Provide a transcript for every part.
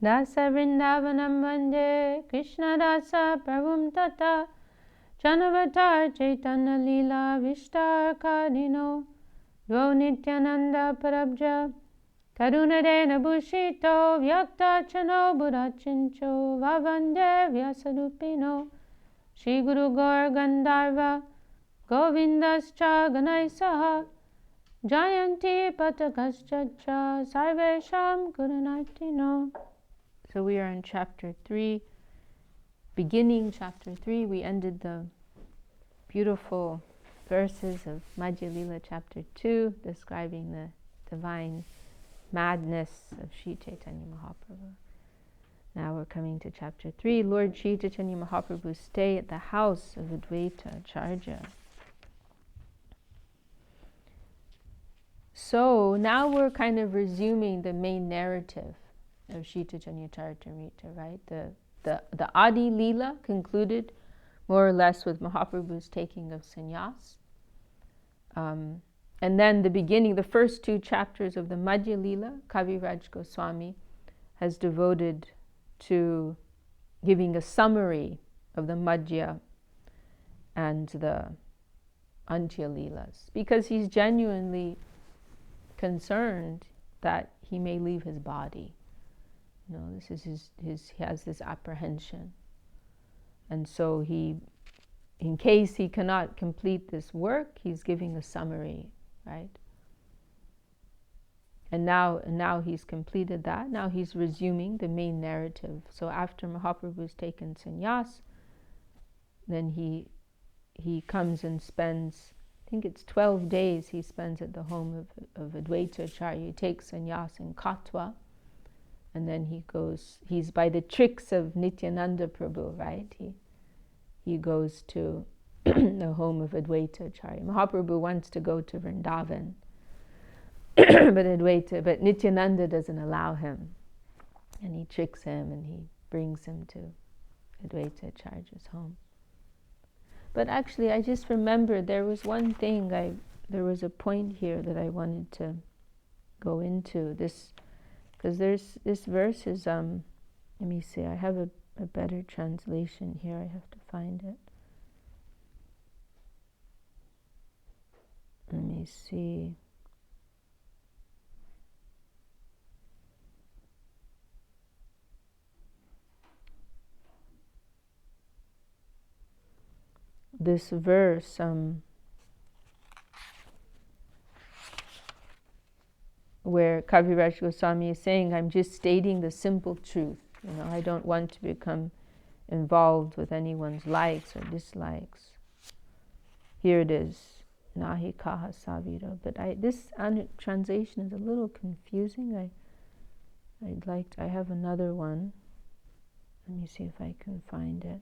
Dasa Vrindavanam Vande Krishna Dasa Prabhum Tata Chanavatar Chaitanya-lila Vishtar Kadino Dvo Nityānanda Parabja Karunadena Bhushito Vyakta Chano Burachincho Vavande Vyasadupino Shri Guru Gaur Gandharva Govindascha Ganaisaha Jayanti Patakaschacha Sarvesham Gurunartino. So we are in chapter 3, beginning chapter 3. We ended the beautiful verses of Madhya-lila chapter 2, describing the divine madness of Sri Chaitanya Mahaprabhu. Now we're coming to chapter 3, Lord Sri Chaitanya Mahaprabhu's stay at the house of Advaita Acharya. So now we're kind of resuming the main narrative of Sri Chaitanya-charitamrita, right? The Adi Lila concluded more or less with Mahaprabhu's taking of sannyas. And then the first two chapters of the Madhya-lila, Kaviraj Goswami has devoted to giving a summary of the Madhya and the Antya-lilas, because he's genuinely concerned that he may leave his body. You know, this is he has this apprehension. And so he, in case he cannot complete this work, he's giving a summary, right? And now he's completed that. Now he's resuming the main narrative. So after Mahaprabhu's taken sannyas, then he comes and spends, I think it's 12 days he spends at the home of Advaita Acharya. He takes sannyas in Katwa, and then he's by the tricks of Nityānanda Prabhu, right? He goes to the home of Advaita Acharya. Mahaprabhu wants to go to Vrindavan, but Nityānanda doesn't allow him. And he tricks him and he brings him to Advaita Acharya's home. But actually, I just remembered there was one thing, there was a point here that I wanted to go into. This, because this verse is, let me see, I have a better translation here, I have to find it. Let me see. This verse, where Kaviraj Goswami is saying, I'm just stating the simple truth. You know, I don't want to become involved with anyone's likes or dislikes. Here it is, Nahi Kaha Savira. But this translation is a little confusing. I have another one. Let me see if I can find it.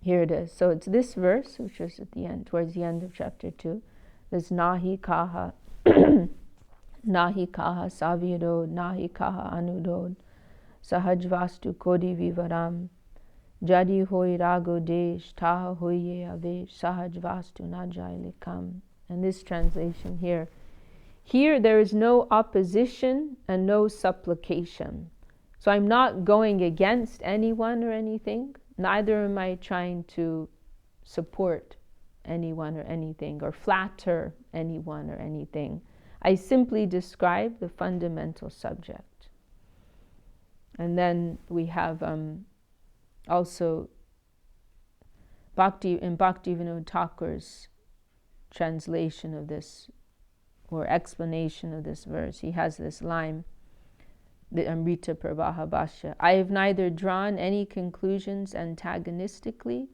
Here it is. So it's this verse, which is at the end, towards the end of chapter 2. There's Nahi Kaha, Nahi Kaha Saviro, Nahi Kaha Anudod, Sahajvastu Kodi Vivaram, Jadi Hoi Rago Desh, Taha Hoye Avesh, Sahajvastu Najai Likam. And this translation here. Here there is no opposition and no supplication. So I'm not going against anyone or anything. Neither am I trying to support anyone or anything, or flatter anyone or anything. I simply describe the fundamental subject. And then we have also in Bhaktivinoda Thakur's translation of this, or explanation of this verse, he has this line, the Amrita Pravaha Bhashya. I have neither drawn any conclusions antagonistically,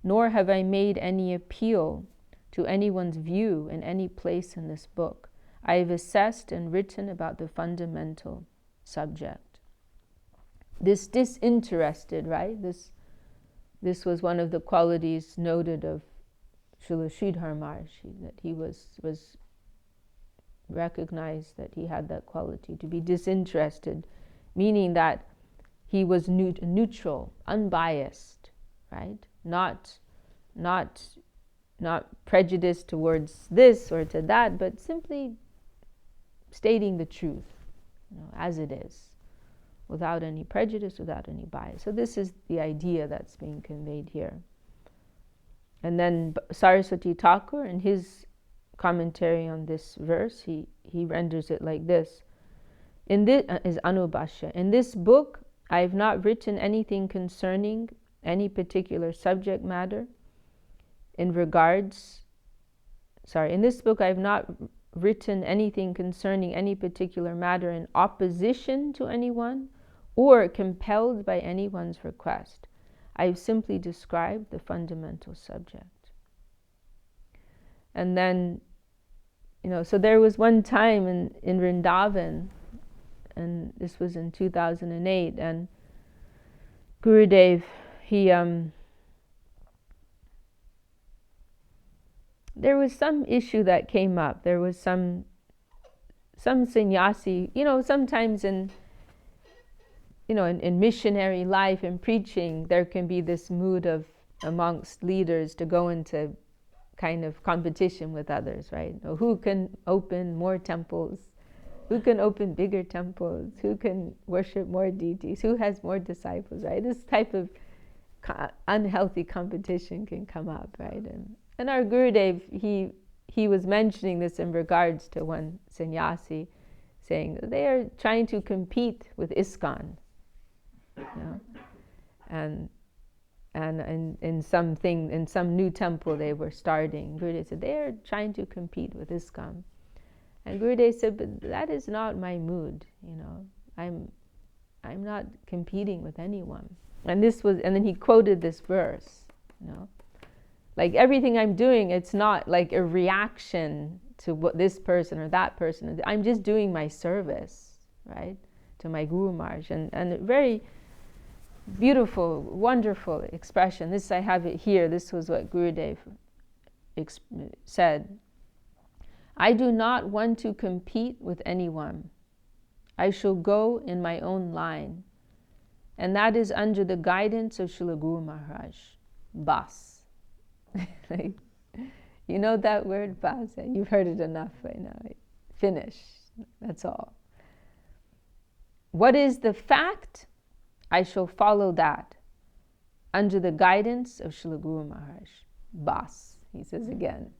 nor have I made any appeal to anyone's view in any place in this book. I have assessed and written about the fundamental subject. This disinterested, right? This was one of the qualities noted of Srila Sridhar Maharshi, that he was recognized that he had that quality, to be disinterested, meaning that he was neutral, unbiased, right? Not not prejudiced towards this or to that, but simply stating the truth, as it is, without any prejudice, without any bias. So this is the idea that's being conveyed here. And then Saraswati Thakur, in his commentary on this verse, he renders it like this. In this is Anubhashya. In this book, I have not written anything concerning any particular subject matter in this book I have not written anything concerning any particular matter in opposition to anyone or compelled by anyone's request. I have simply described the fundamental subject. And then, so there was one time in Vrindavan, and this was in 2008, and Gurudev, there was some issue that came up. There was some sannyasi, sometimes in missionary life and preaching, there can be this mood of amongst leaders to go into kind of competition with others, right? Who can open more temples? Who can open bigger temples? Who can worship more deities? Who has more disciples, right? This type of unhealthy competition can come up, right? And our Gurudev, he was mentioning this in regards to one sannyasi, saying that they are trying to compete with ISKCON, and in some new temple they were starting. Gurudev said they are trying to compete with ISKCON, and Gurudev said, but that is not my mood. I'm not competing with anyone. And then he quoted this verse, like everything I'm doing, it's not like a reaction to what this person or that person is. I'm just doing my service, right, to my Guru Maharaj. And a very beautiful, wonderful expression. This, I have it here. This was what Gurudev said. I do not want to compete with anyone. I shall go in my own line. And that is under the guidance of Srila Guru Maharaj. Bas. That word, bas? You've heard it enough right now. Finish. That's all. What is the fact? I shall follow that under the guidance of Srila Guru Maharaj. Bas, he says again.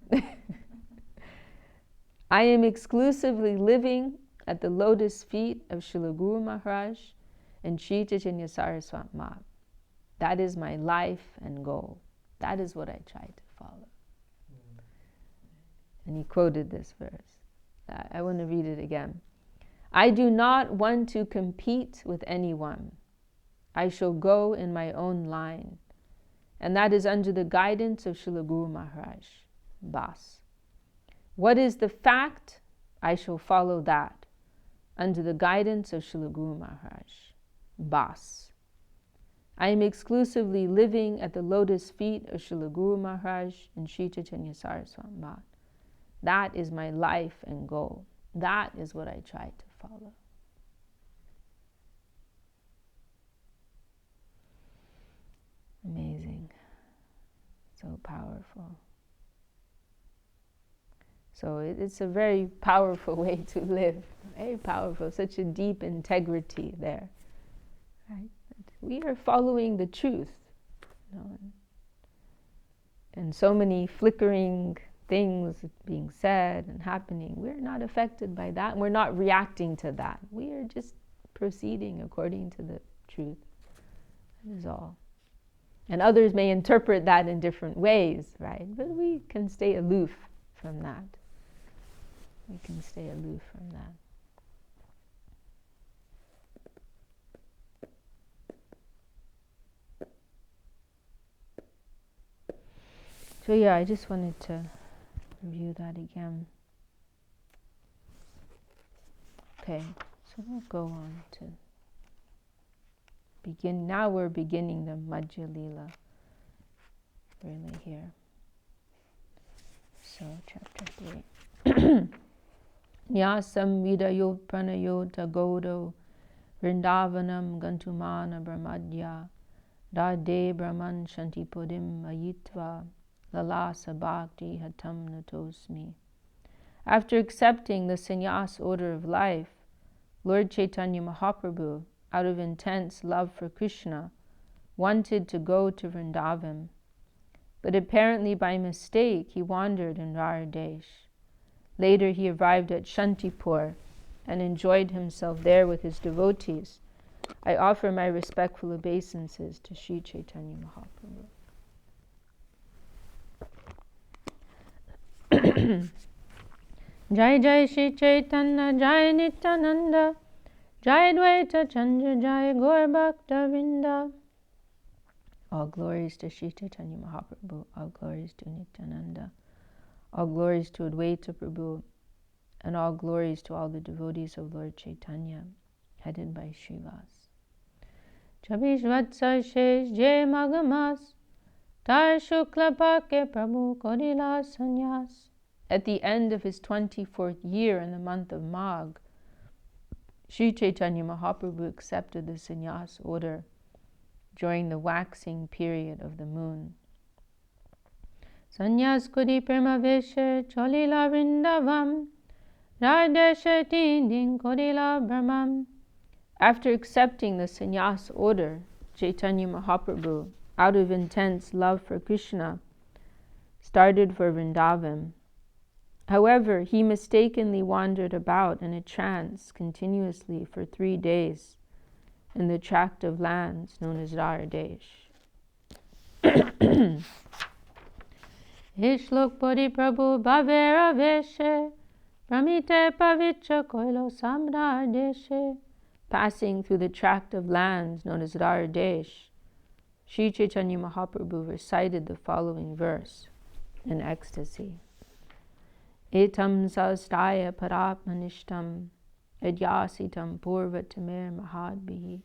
I am exclusively living at the lotus feet of Srila Guru Maharaj and Sri Chaitanya-charitamrita. That is my life and goal. That is what I try to follow. And he quoted this verse. I want to read it again. I do not want to compete with anyone. I shall go in my own line. And that is under the guidance of Srila Guru Maharaj. Bas. What is the fact? I shall follow that under the guidance of Srila Guru Maharaj. Bas. I am exclusively living at the lotus feet of Srila Guru Maharaj and Sri Chaitanya-charitamrita. That is my life and goal. That is what I try to follow. Amazing. So powerful. So it's a very powerful way to live. Very powerful. Such a deep integrity there. Right? We are following the truth. And so many flickering things being said and happening, we're not affected by that. And we're not reacting to that. We are just proceeding according to the truth. That is all. And others may interpret that in different ways, right? But we can stay aloof from that. We can stay aloof from that. So I just wanted to review that again. Okay, so we'll go on to begin. Now we're beginning the Madhya-lila, really here. So chapter 3. Nyasam vidayo pranayo tagodo Vrindavanam gantumana brahmadya Dade brahman shantipodim ayitva lalasa bhakti hatam natosmi. After accepting the sannyas order of life, Lord Chaitanya Mahaprabhu, out of intense love for Krishna, wanted to go to Vrindavan, but apparently by mistake he wandered in Raradesh. Later he arrived at Shantipur and enjoyed himself there with his devotees. I offer my respectful obeisances to Sri Chaitanya Mahaprabhu. Jai Jai Shri Chaitanya, Jai Nityānanda, Jai Dvaita Chandra, Jai Gaur Bhakta Vrinda. All glories to Sri Chaitanya Mahaprabhu, all glories to Nityānanda, all glories to Advaita Prabhu, and all glories to all the devotees of Lord Chaitanya, headed by Srivas. Chabish Vatsa Shesh Jai Magamas, Tar Shukla Pake Prabhu Kodila Sanyas. At the end of his 24th year in the month of Magh, Sri Chaitanya Mahaprabhu accepted the sannyas order during the waxing period of the moon. Sannyas Kudi Prema Veshe Cholila Vrindavam Radeshe Tindin Kodila Brahmam. After accepting the sannyas order, Chaitanya Mahaprabhu, out of intense love for Krishna, started for Vrindavan. However, he mistakenly wandered about in a trance continuously for 3 days in the tract of lands known as Raradesh. Ishlok Bodhi Prabhu Bhavera Veshe Pramite Pavitra Koilo Samrar Deshe. Passing through the tract of lands known as Raradesh, Sri Chaitanya Mahaprabhu recited the following verse in ecstasy. Etam sastaya parapmanishtam yadyasitam purvatamer mahadbihi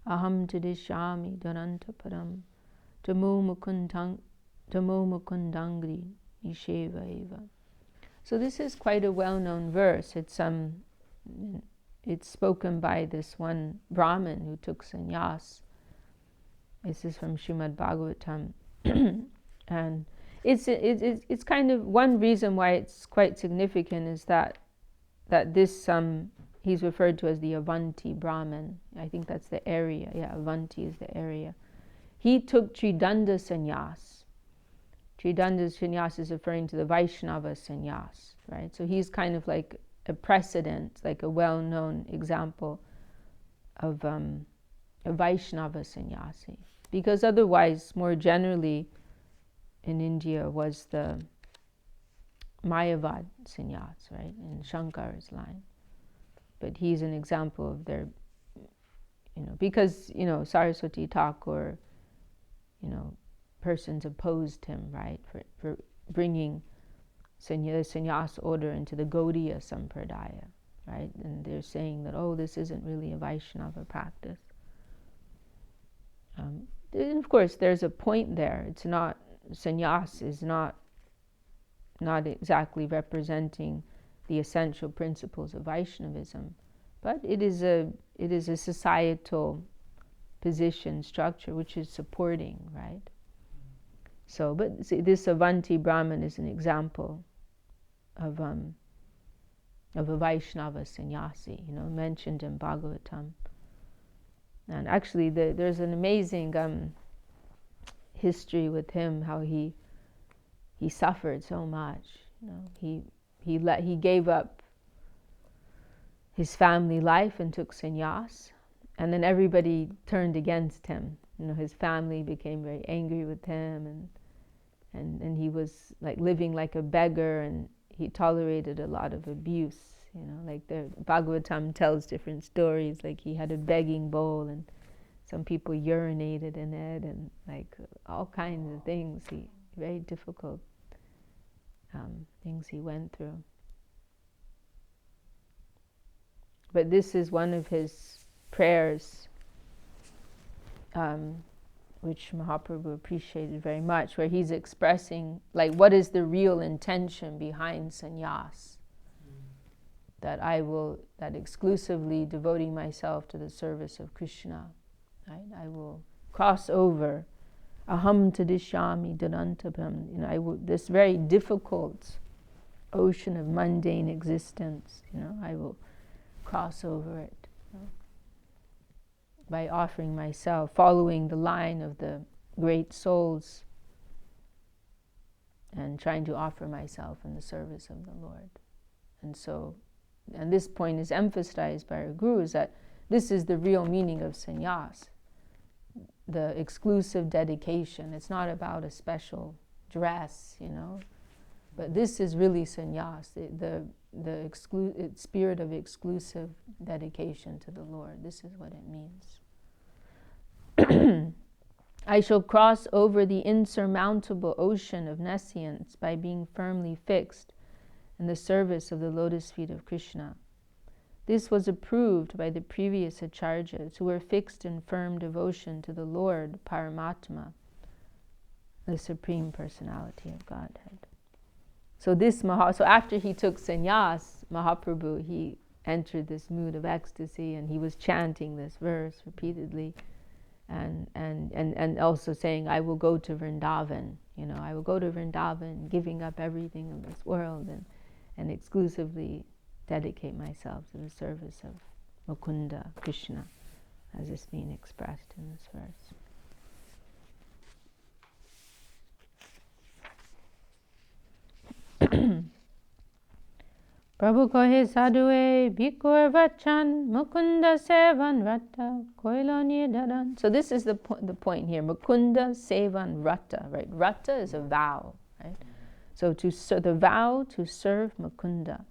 aham tadishyami dhananta param tamo mukundangri nisheva eva. So this is quite a well-known verse. It's spoken by this one Brahmin who took sannyas. This is from Srimad Bhagavatam. And it's kind of one reason why it's quite significant is that this he's referred to as the Avanti Brahmin. I think that's the area. Yeah, Avanti is the area. He took Tridanda sannyas. Tridanda sannyas is referring to the Vaishnava sannyas, right? So he's kind of like a precedent, like a well-known example of a Vaishnava sannyasi. Because otherwise, more generally, in India was the Mayavad sannyas, right, in Shankar's line. But he's an example of their, because, Saraswati Thakur, persons opposed him, right, for bringing the sannyas order into the Gaudiya Sampradaya, right, and they're saying that, this isn't really a Vaishnava practice. And of course, there's a point there. It's not, sannyas is not exactly representing the essential principles of Vaishnavism, but it is a societal position structure which is supporting, right? So, but see, this Avanti Brahmin is an example of a Vaishnava sannyasi, mentioned in Bhagavatam. And actually, there's an amazing history with him, how he suffered so much. He gave up his family life and took sannyas, and then everybody turned against him. His family became very angry with him, and he was like living like a beggar, and he tolerated a lot of abuse. Like the Bhagavatam tells different stories, like he had a begging bowl and some people urinated in it, and like all kinds of things. Very difficult things he went through. But this is one of his prayers, which Mahaprabhu appreciated very much, where he's expressing like what is the real intention behind sannyas. That exclusively devoting myself to the service of Krishna, right? I will cross over Aham tadishyami durantabam. This very difficult ocean of mundane existence, I will cross over it, by offering myself, following the line of the great souls, and trying to offer myself in the service of the Lord. And this point is emphasized by our gurus, that this is the real meaning of sannyas, the exclusive dedication. It's not about a special dress, but this is really sannyas, the spirit of exclusive dedication to the Lord. This is what it means. I shall cross over the insurmountable ocean of nescience by being firmly fixed in the service of the lotus feet of Krishna. This was approved by the previous acharyas, who were fixed in firm devotion to the Lord Paramatma, the Supreme Personality of Godhead. So after he took sannyas, Mahaprabhu, he entered this mood of ecstasy, and he was chanting this verse repeatedly, and also saying, I will go to Vrindavan, I will go to Vrindavan, giving up everything in this world, and exclusively dedicate myself to the service of Mukunda, Krishna, as is being expressed in this verse. Prabhu kohe sadhue bhikur vachan Mukunda sevan rata koilani dadan. So this is the point here. Mukunda sevan rata, right? Rata is a vow, right? So the vow to serve Mukunda,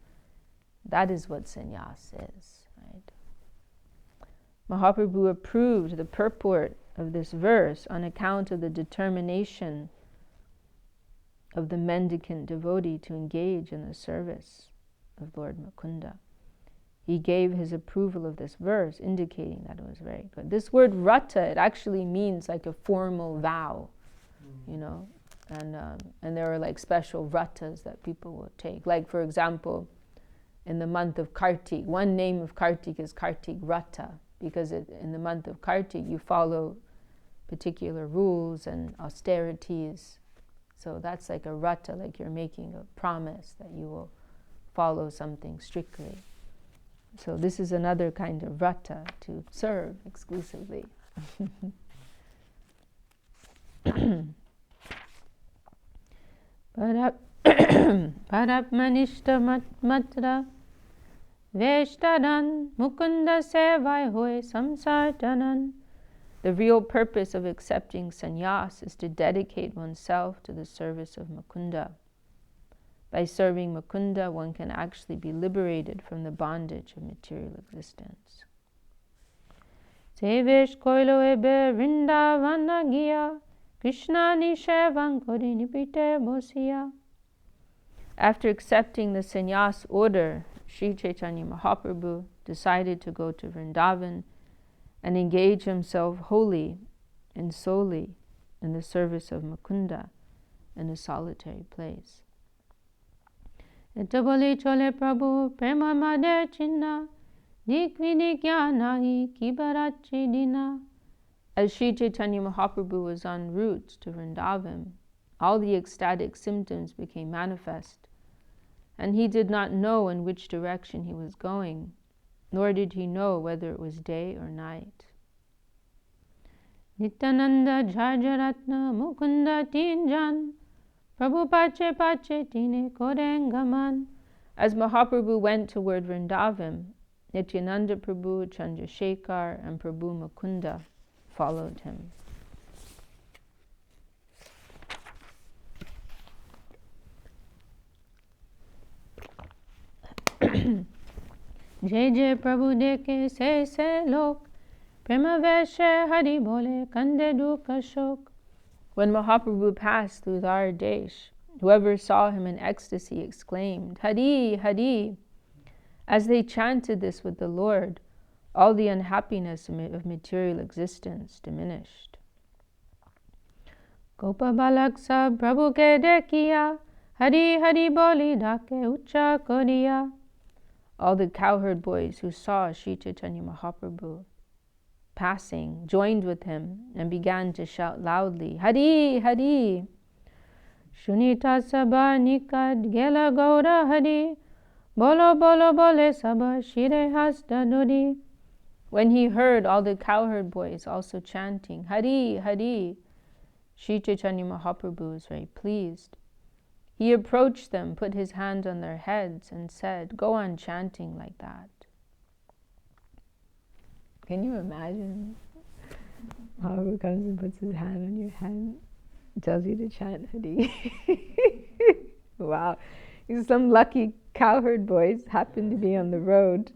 that is what sannyas is, right? Mahaprabhu approved the purport of this verse on account of the determination of the mendicant devotee to engage in the service of Lord Mukunda. He gave his approval of this verse, indicating that it was very good. This word rata, it actually means like a formal vow, and there are like special vratas that people will take. Like, for example, in the month of Kartik, one name of Kartik is Kartik Vrata, because in the month of Kartik you follow particular rules and austerities. So that's like a vrata, like you're making a promise that you will follow something strictly. So this is another kind of vrata, to serve exclusively. Parapmanishta matra veshtadan mukunda sevai hoy samsartanan. The real purpose of accepting sannyas is to dedicate oneself to the service of Mukunda. By serving Mukunda, one can actually be liberated from the bondage of material existence. Sevesh koilo ebe vrindavana giya Krishna nishevan kori nipite bosiya. After accepting the sannyas order, Sri Chaitanya Mahaprabhu decided to go to Vrindavan and engage himself wholly and solely in the service of Mukunda in a solitary place. Etaboli chole Prabhu prema made chinna dikvidigyanahi kibarachi dina. As Sri Chaitanya Mahaprabhu was en route to Vrindavan, all the ecstatic symptoms became manifest, and he did not know in which direction he was going, nor did he know whether it was day or night. Nityānanda Jhajaratna Mukunda Tinjan Prabhu Pache Pache Tine Korengaman. As Mahaprabhu went toward Vrindavan, Nityānanda Prabhu, Chandrasekhar, and Prabhu Mukunda followed him. Jai Jai Prabhu deke se lok prema veshe hari bole kande dukha shok. When Mahaprabhu passed through our Desh, whoever saw him in ecstasy exclaimed, Hari, Hari. As they chanted this with the Lord, all the unhappiness of material existence diminished. Gopa balak sab Prabhu ke dekhiya, Hari Hari boli dake ucha koriya. All the cowherd boys who saw Sri Chaitanya Mahaprabhu passing joined with him and began to shout loudly, Hari, Hari! Shunita sabha nikad gela gaura Hari, bolo bolo bole sabha shire hasta nudi. When he heard all the cowherd boys also chanting, Hari, Hari, Sri Chaitanya Mahaprabhu was very pleased. He approached them, put his hand on their heads, and said, go on chanting like that. Can you imagine? Mahaprabhu comes and puts his hand on your head, tells you to chant Hari. Wow. Some lucky cowherd boys happened to be on the road.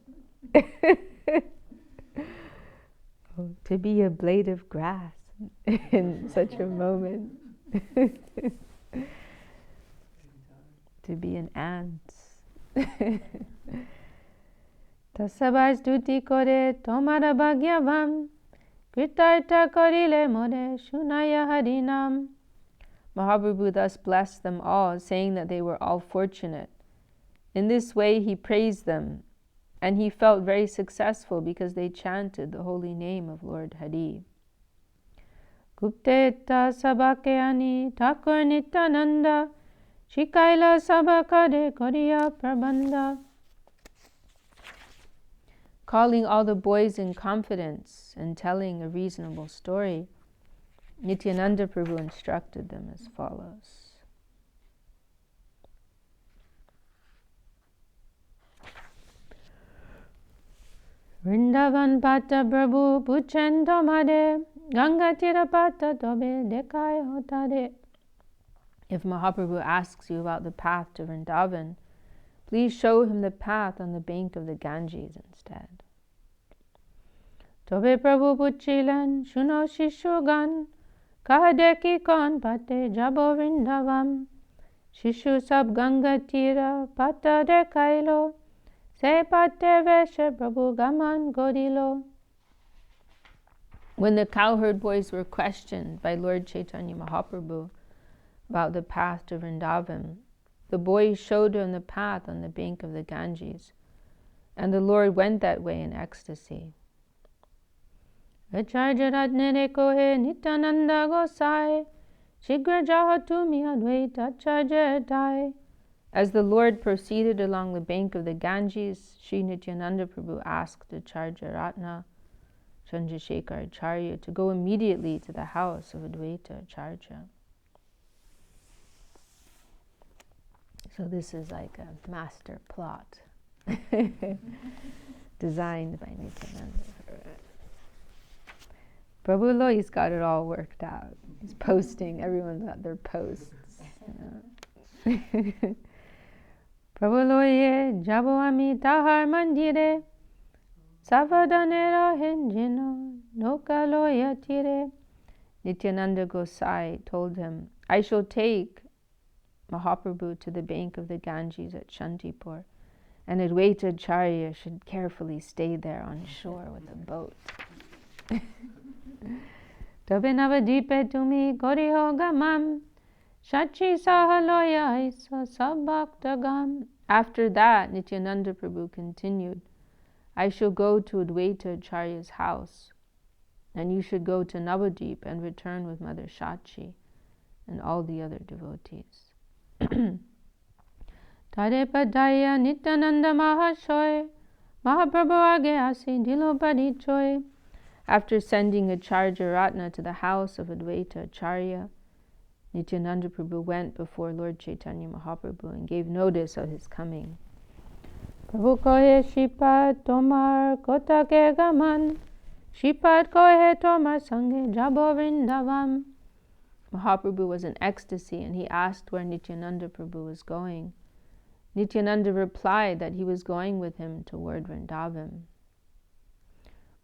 Oh, to be a blade of grass in such a moment. To be an ant. Tasabai stuti kore tomara bhagyavam, kritarta korile more shunaya harinam. Mahaprabhu thus blessed them all, saying that they were all fortunate. In this way he praised them, and he felt very successful because they chanted the holy name of Lord Hari. Gupteta sabakeyani Thakur Nityānanda, Shikaila sabakade koriya prabandha. Calling all the boys in confidence and telling a reasonable story, Nityānanda Prabhu instructed them as follows. Vrindavan pata Prabhu puchen tomade, Ganga tira pata tobe dekai hotade. If Mahaprabhu asks you about the path to Vrindavan, please show him the path on the bank of the Ganges instead. Tobe Prabhu puchilan shuno shishugan, kahadeki kon pate jabo Vrindavam, shishu sab Ganga tira pata dekailo, se pate veshe Prabhu gaman godilo. When the cowherd boys were questioned by Lord Chaitanya Mahaprabhu about the path to Vrindavan, the boys showed him the path on the bank of the Ganges, and the Lord went that way in ecstasy. Acharya-ratnere kohe Nityānanda gosai, shigra jahatumi advaita acharya-tai. As the Lord proceeded along the bank of the Ganges, Sri Nityānanda Prabhu asked Acharya-ratna Chandrasekhar Acharya to go immediately to the house of Advaita Acharya. So this is like a master plot designed by Nityānanda. Prabhu Lo, he's got it all worked out. He's posting, everyone's got their posts. Prabhu Lo ye jabo ami tahar mandire, savadane rahen jino noka lo yatire. Nityānanda Gosai told him, I shall take Mahaprabhu to the bank of the Ganges at Shantipur, and Advaita Acharya should carefully stay there on shore with a boat. Tobe navadipe tumi koriho gamam, shachi sahaloya isa sabbhaktagam. After that, Nityānanda Prabhu continued, I shall go to Advaita Acharya's house, and you should go to Navadip and return with Mother Shachi and all the other devotees. Tare padaya Nityānanda Mahashoy, Mahaprabhu age asi dilo padichoy. After sending Acharya-ratna to the house of Advaita Acharya, Nityānanda Prabhu went before Lord Chaitanya Mahaprabhu and gave notice of his coming. Prabhu kohe Shipad tomar kotake gaman, Shipad kohe tomar sange jabo Vrindavam. Mahaprabhu was in ecstasy and he asked where Nityānanda Prabhu was going. Nityānanda replied that he was going with him toward Vrindavan.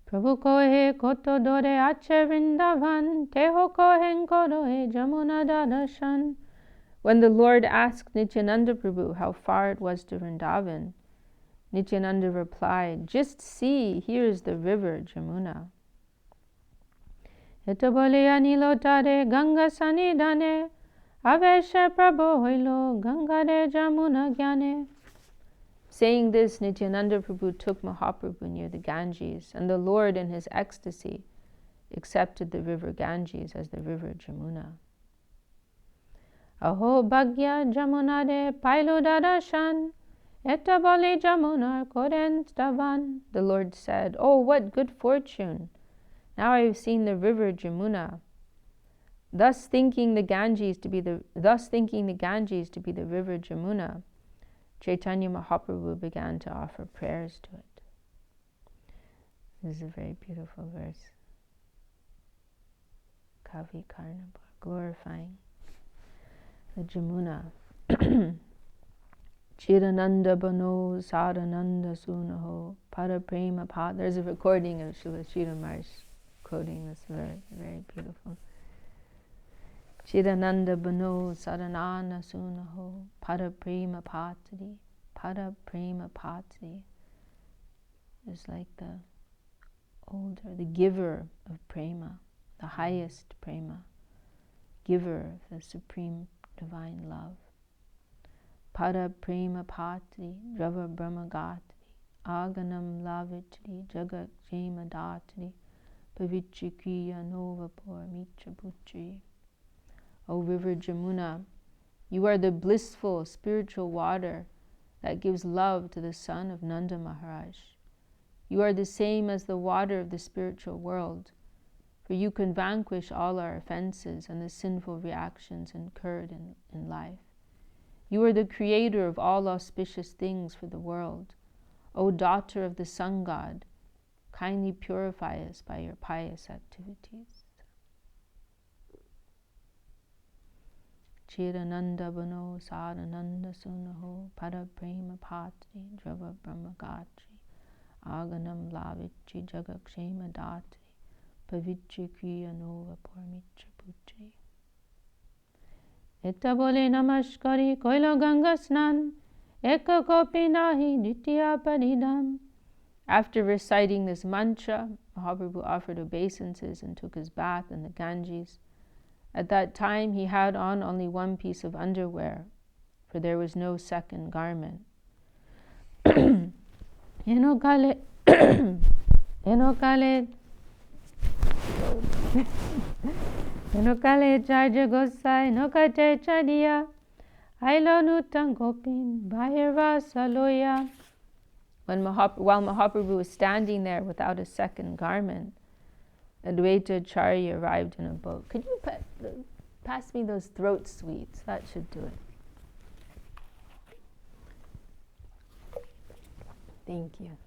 Prabhu kohe koto dore ache Vrindavan, teho kohen korohe jamuna darshan. When the Lord asked Nityānanda Prabhu how far it was to Vrindavan, Nityānanda replied, just see, here is the river Jamuna. Eto bole anilo tare Ganga sanidane, aveshe Prabhu hoilo Ganga de Jamuna gyane. Saying this, Nityananda Prabhu took Mahaprabhu near the Ganges, and the Lord in his ecstasy accepted the river Ganges as the river Jamuna. Aho Bhagya Jamunade Pailo Dadashan Etabale Jamunar Koren Stavan. The Lord said, "Oh, what good fortune! Now I have seen the river Jamuna." Thus thinking the Ganges to be the river Jamuna, Chaitanya Mahaprabhu began to offer prayers to it. This is a very beautiful verse. Kavi Karnapur, glorifying the Jamuna. Chirananda Bano Sarananda Sunaho Paraprema Pa. There's a recording of Srila Sridhar Maharaj quoting this very, very beautiful. Chirananda Bano Sarananda Sunaho Paraprema Patri. Paraprema Patri is like the giver of prema, the highest prema, giver of the supreme divine love. Pada prema patri, java brahma gatri, aganam lavitri, jagat jema datri, pavichikriya novapur mitra putri. O river Jamuna, you are the blissful spiritual water that gives love to the son of Nanda Maharaj. You are the same as the water of the spiritual world, for you can vanquish all our offenses and the sinful reactions incurred in life. You are the creator of all auspicious things for the world. O daughter of the sun god, kindly purify us by your pious activities. Chirananda Bano Sarananda Sunaho Paraprema Patri Drava Brahmagatri Aganam Lavitri Jagakshema Datri Pavitri Kriya Nova Pormitra Putri. Etta bole namaskari koila ganga snan eka kopi nahi ditya paridam. After reciting this mantra, Mahaprabhu offered obeisances and took his bath in the Ganges. At that time, he had on only one piece of underwear, for there was no second garment. Enokale charja gosai nokate chadia ailo nutan gopin bhairva saloya. While Mahaprabhu was standing there without a second garment, Advaita Acharya arrived in a boat. Could you pass me those throat sweets? That should do it. Thank you.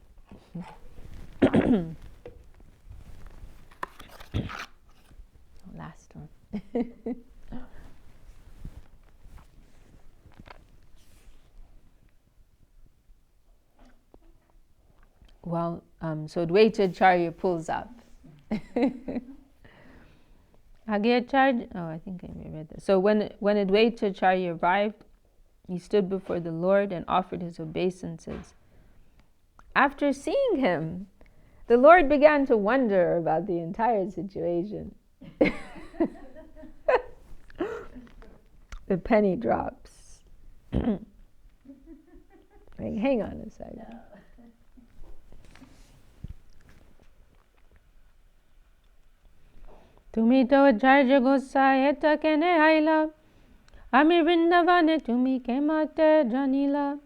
Last one. Well, so Advaita Acharya pulls up. I think I read this. So when Advaita Acharya arrived, he stood before the Lord and offered his obeisances. After seeing him, the Lord began to wonder about the entire situation. The penny drops. Like, hang on a second. No. Tumi to Acharya Gosai eta kene haila, ami Vrindavane tumi kemate janila.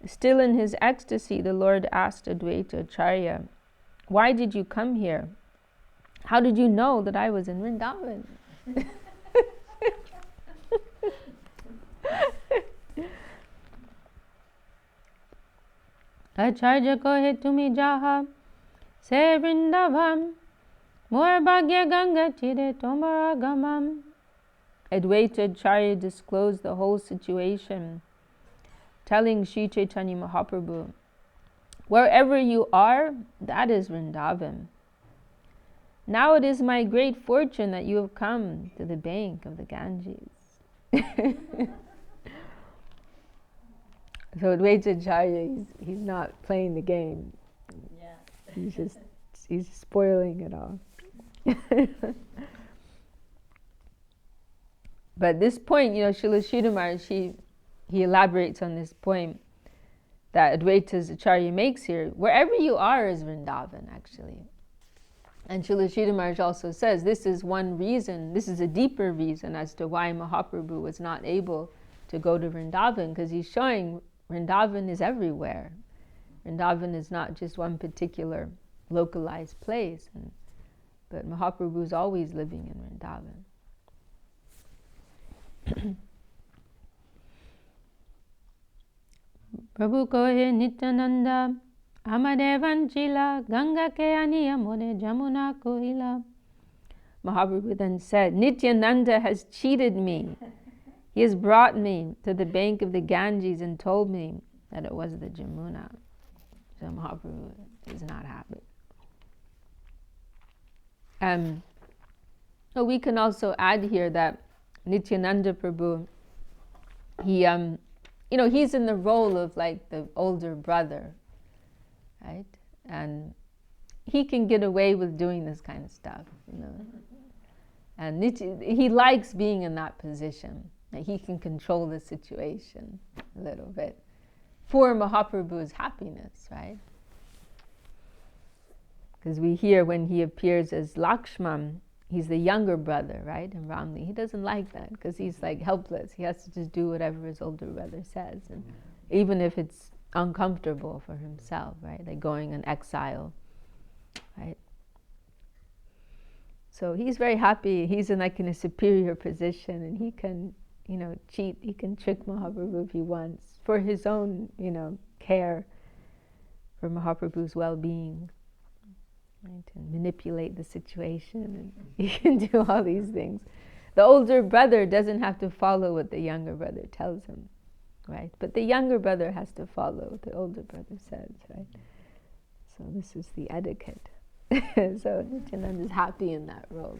Still in his ecstasy, the Lord asked Advaita Acharya, "Why did you come here? How did you know that I was in Vrindavan?" Acharya kohe tumi jaha se Vrindavan. More Bhagya Ganga Tire Tomara Gamam. Advaita Acharya disclosed the whole situation, telling Sri Chaitanya Mahaprabhu, "Wherever you are, that is Vrindavan. Now it is my great fortune that you have come to the bank of the Ganges." So Advaita Acharya, he's not playing the game. Yeah. He's spoiling it all. But this point, Srila Sridhar Maharaj, he elaborates on this point. that Advaita's Acharya makes here, wherever you are is Vrindavan, actually. And Srila Sridhar Maharaj also says this is one reason, this is a deeper reason as to why Mahaprabhu was not able to go to Vrindavan, because he's showing Vrindavan is everywhere. Vrindavan is not just one particular localized place, but Mahaprabhu is always living in Vrindavan. Prabhu kohe Nityānanda Amadevanchila Ganga ke aniya mone Jamuna kohila. Mahaprabhu then said, Nityānanda has cheated me. He has brought me to the bank of the Ganges and told me that it was the Jamuna. So Mahaprabhu is not happy. So we can also add here that Nityānanda Prabhu, he, he's in the role of like the older brother, right? And he can get away with doing this kind of stuff, And he likes being in that position, that he can control the situation a little bit for Mahaprabhu's happiness, right? Because we hear when he appears as Lakshman, he's the younger brother, right? And Ramli, he doesn't like that because he's like helpless. He has to just do whatever his older brother says, and even if it's uncomfortable for himself, right? Like going in exile, right? So he's very happy. He's in a superior position, and he can, cheat. He can trick Mahaprabhu if he wants for his own, care for Mahaprabhu's well-being. Right, and manipulate the situation, and he can do all these things. The older brother doesn't have to follow what the younger brother tells him, right? But the younger brother has to follow what the older brother says, right? So this is the etiquette. So Nityānanda is happy in that role.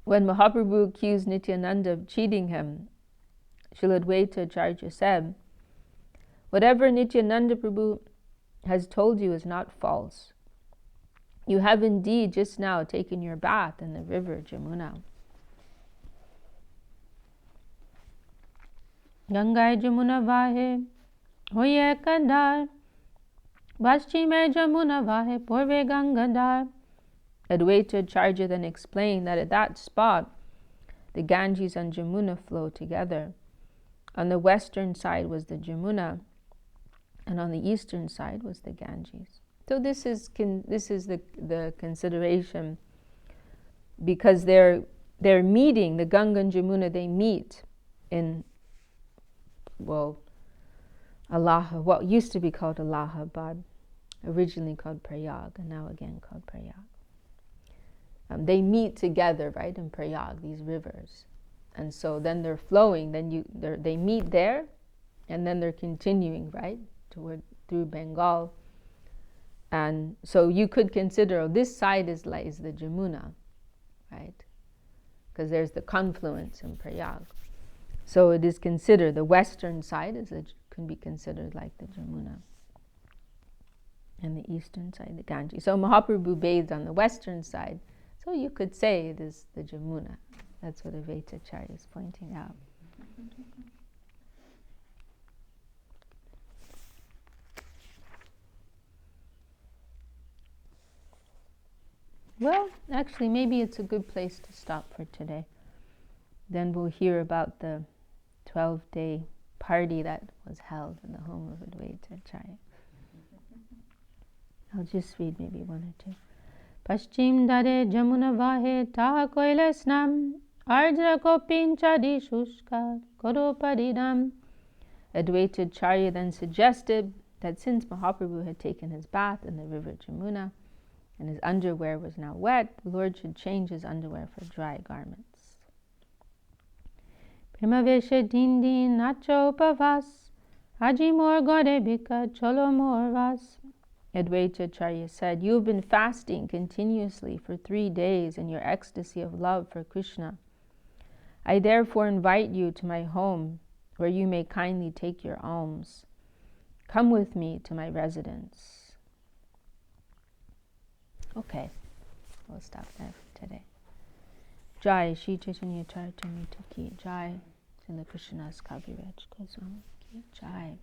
When Mahaprabhu accused Nityānanda of cheating him, Srila Advaita Acharya said, whatever Nityānanda Prabhu has told you is not false. You have indeed just now taken your bath in the river Jamuna. Gangai Jamuna Vahe Hoye Kandar Paschime Jamuna Vahe Purve Gangadar. Advaita Acharya then explained that at that spot the Ganges and Jamuna flow together. On the western side was the Jamuna, and on the eastern side was the Ganges. So this is the consideration, because they're meeting, the Ganga and Jamuna, they meet in, what used to be called Allahabad, originally called Prayag, and now again called Prayag. They meet together, right, in Prayag, these rivers. And so then they're flowing, they meet there, and then they're continuing, right, through Bengal. And so you could consider, this side is the Jamuna, right? Because there's the confluence in Prayag. So it is considered, the western side can be considered like the Jamuna, and the eastern side, the Ganges. So Mahaprabhu bathed on the western side, so you could say it is the Jamuna. That's what Advaita Acharya is pointing out. Well, actually, maybe it's a good place to stop for today. Then we'll hear about the 12-day party that was held in the home of Advaita Acharya. I'll just read maybe one or two. Paschim dare Jamuna vahe taha koile snam ardra kopin chadi shushka koro paridam. Advaita Acharya then suggested that since Mahaprabhu had taken his bath in the river Jamuna, and his underwear was now wet, the Lord should change his underwear for dry garments. Premaveshe din din nacho pavas, haji mor gore bika cholo mor vas. Advaita Acharya said, you have been fasting continuously for 3 days in your ecstasy of love for Krishna. I therefore invite you to my home, where you may kindly take your alms. Come with me to my residence. Okay, we'll stop there for today. Jai Shri Chaitanya-charitamrita ki Jai, Srila Krishnadas Kaviraj Goswami. Jai.